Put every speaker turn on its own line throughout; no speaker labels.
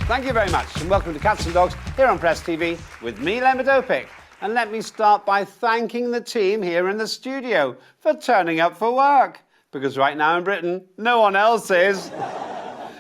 Thank you very much, and welcome to Cats and Dogs here on Press TV with me, Len Bedopic. And let me start by thanking the team here in the studio for turning up for work, because right now in Britain, no one else is.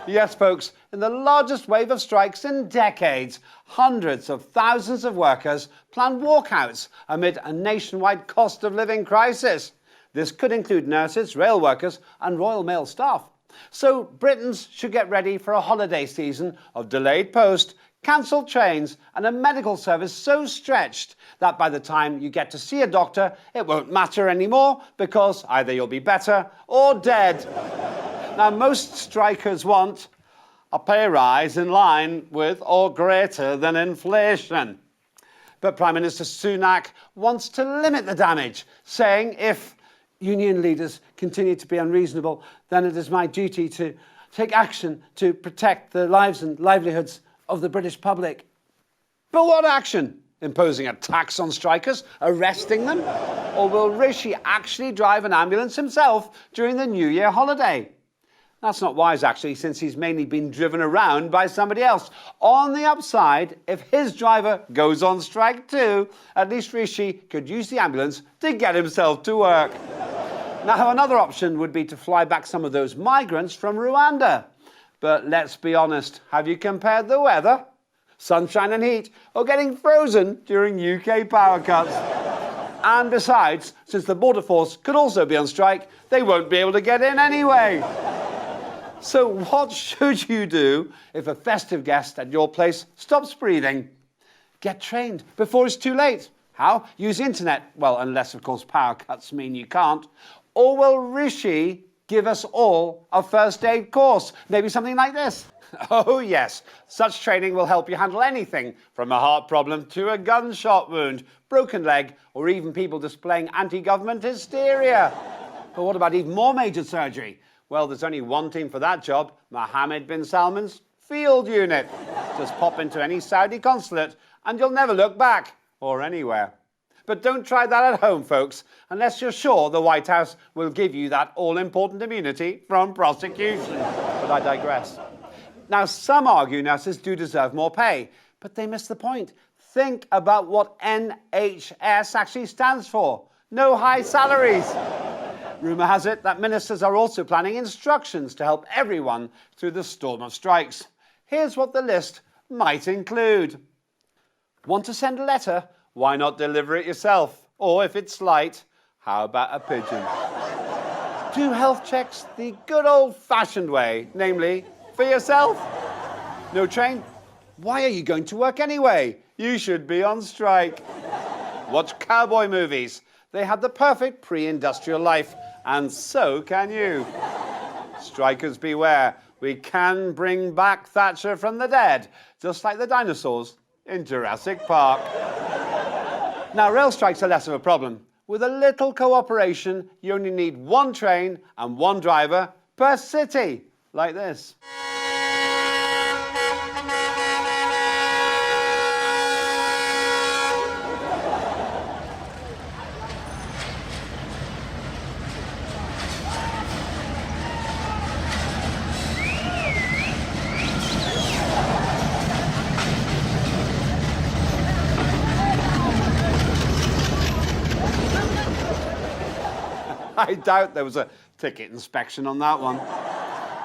Yes, folks, in the largest wave of strikes in decades, hundreds of thousands of workers plan walkouts amid a nationwide cost of living crisis. This could include nurses, rail workers and Royal Mail staff. So Britons should get ready for a holiday season of delayed post, cancelled trains and a medical service so stretched that by the time you get to see a doctor, it won't matter anymore because either you'll be better or dead. Now, most strikers want a pay rise in line with or greater than inflation. But Prime Minister Sunak wants to limit the damage, saying if union leaders continue to be unreasonable, then it is my duty to take action to protect the lives and livelihoods of the British public. But what action? Imposing a tax on strikers? Arresting them? Or will Rishi actually drive an ambulance himself during the New Year holiday? That's not wise, actually, since he's mainly been driven around by somebody else. On the upside, if his driver goes on strike too, at least Rishi could use the ambulance to get himself to work. Now, another option would be to fly back some of those migrants from Rwanda. But let's be honest, have you compared the weather? Sunshine and heat, or getting frozen during UK power cuts? And besides, since the Border Force could also be on strike, they won't be able to get in anyway. So what should you do if a festive guest at your place stops breathing? Get trained before it's too late. How? Use the internet. Well, unless, of course, power cuts mean you can't. Or will Rishi give us all a first aid course? Maybe something like this. Oh, yes. Such training will help you handle anything from a heart problem to a gunshot wound, broken leg, or even people displaying anti-government hysteria. But what about even more major surgery? Well, there's only one team for that job, Mohammed bin Salman's field unit. Just pop into any Saudi consulate and you'll never look back, or anywhere. But don't try that at home, folks, unless you're sure the White House will give you that all-important immunity from prosecution. But I digress. Now, some argue nurses do deserve more pay, but they miss the point. Think about what NHS actually stands for. No high salaries. Rumour has it that ministers are also planning instructions to help everyone through the storm of strikes. Here's what the list might include. Want to send a letter? Why not deliver it yourself? Or if it's light, how about a pigeon? Do health checks the good old-fashioned way, namely, for yourself? No train? Why are you going to work anyway? You should be on strike. Watch cowboy movies. They had the perfect pre-industrial life, and so can you. Strikers beware. We can bring back Thatcher from the dead, just like the dinosaurs in Jurassic Park. Now, rail strikes are less of a problem. With a little cooperation, you only need one train and one driver per city, like this. I doubt there was a ticket inspection on that one.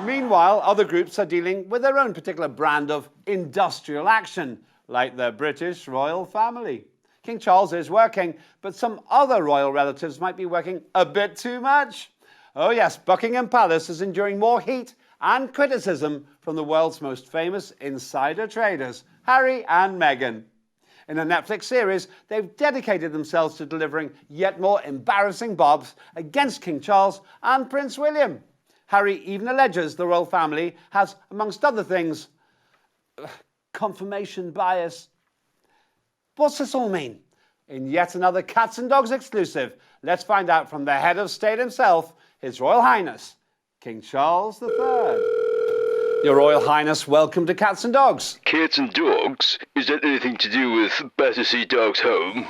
Meanwhile, other groups are dealing with their own particular brand of industrial action, like the British royal family. King Charles is working, but some other royal relatives might be working a bit too much. Oh yes, Buckingham Palace is enduring more heat and criticism from the world's most famous insider traders, Harry and Meghan. In a Netflix series, they've dedicated themselves to delivering yet more embarrassing bobs against King Charles and Prince William. Harry even alleges the royal family has, amongst other things, confirmation bias. What's this all mean? In yet another Cats and Dogs exclusive, let's find out from the head of state himself, His Royal Highness, King Charles III. Your Royal Highness, welcome to Cats and Dogs.
Cats and Dogs? Is that anything to do with Battersea Dogs Home?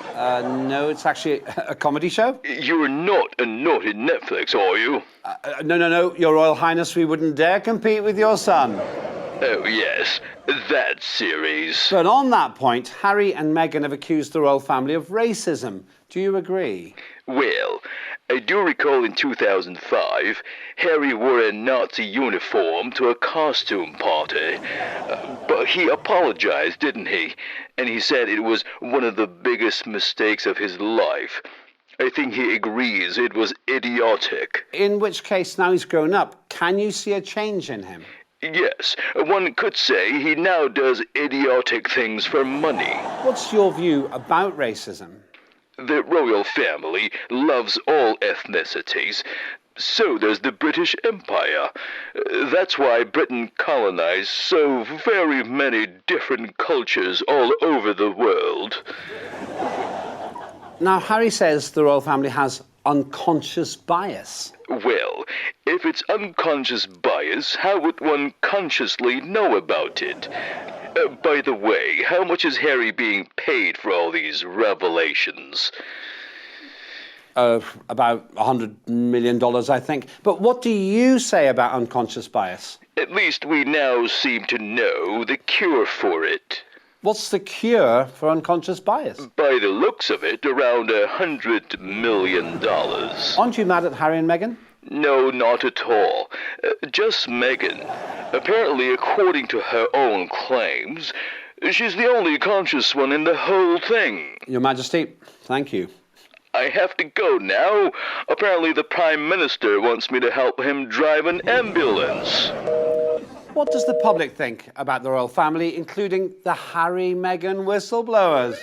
No, it's actually a comedy show.
You're not a naughty Netflix, are you?
No, Your Royal Highness, we wouldn't dare compete with your son.
Oh, yes, that series.
But on that point, Harry and Meghan have accused the royal family of racism. Do you agree?
Well, I do recall in 2005, Harry wore a Nazi uniform to a costume party. But he apologized, didn't he? And he said it was one of the biggest mistakes of his life. I think he agrees it was idiotic.
In which case, now he's grown up, can you see a change in him?
Yes, one could say he now does idiotic things for money.
What's your view about racism?
The royal family loves all ethnicities. So does the British Empire. That's why Britain colonized so very many different cultures all over the world.
Now, Harry says the royal family has unconscious bias.
Well, if it's unconscious bias, how would one consciously know about it? By the way, how much is Harry being paid for all these revelations?
About $100 million, I think. But what do you say about unconscious bias?
At least we now seem to know the cure for it.
What's the cure for unconscious bias?
By the looks of it, around $100 million.
Aren't you mad at Harry and Meghan?
No, not at all. Just Meghan. Apparently, according to her own claims, she's the only conscious one in the whole thing.
Your Majesty, thank you.
I have to go now. Apparently, the Prime Minister wants me to help him drive an ambulance.
What does the public think about the royal family, including the Harry-Meghan whistleblowers?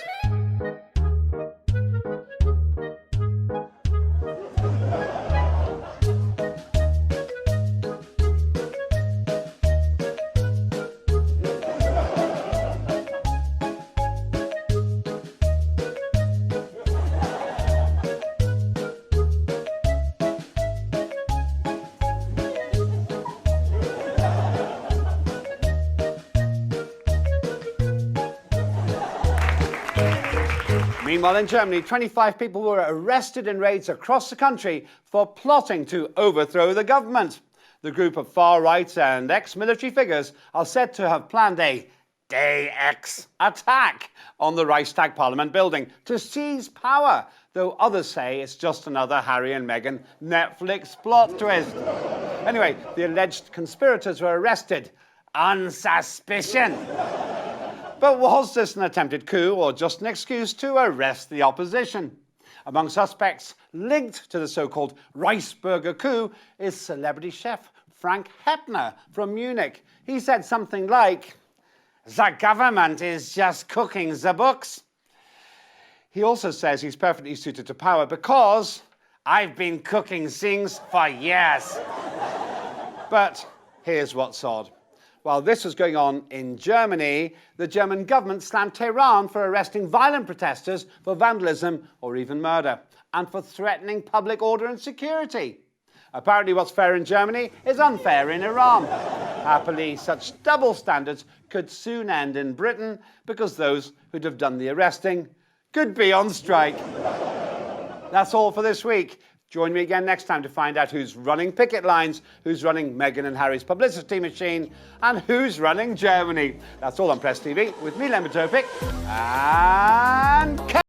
Meanwhile, in Germany, 25 people were arrested in raids across the country for plotting to overthrow the government. The group of far-right and ex-military figures are said to have planned a Day X attack on the Reichstag Parliament building to seize power, though others say it's just another Harry and Meghan Netflix plot twist. Anyway, the alleged conspirators were arrested on suspicion. But was this an attempted coup or just an excuse to arrest the opposition? Among suspects linked to the so-called Reichsbürger coup is celebrity chef Frank Heppner from Munich. He said something like, "The government is just cooking the books." He also says he's perfectly suited to power because I've been cooking things for years. But here's what's odd. While this was going on in Germany, the German government slammed Tehran for arresting violent protesters for vandalism or even murder, and for threatening public order and security. Apparently what's fair in Germany is unfair in Iran. Happily, such double standards could soon end in Britain because those who'd have done the arresting could be on strike. That's all for this week. Join me again next time to find out who's running picket lines, who's running Meghan and Harry's publicity machine, and who's running Germany. That's all on Press TV with me, Len Topic, and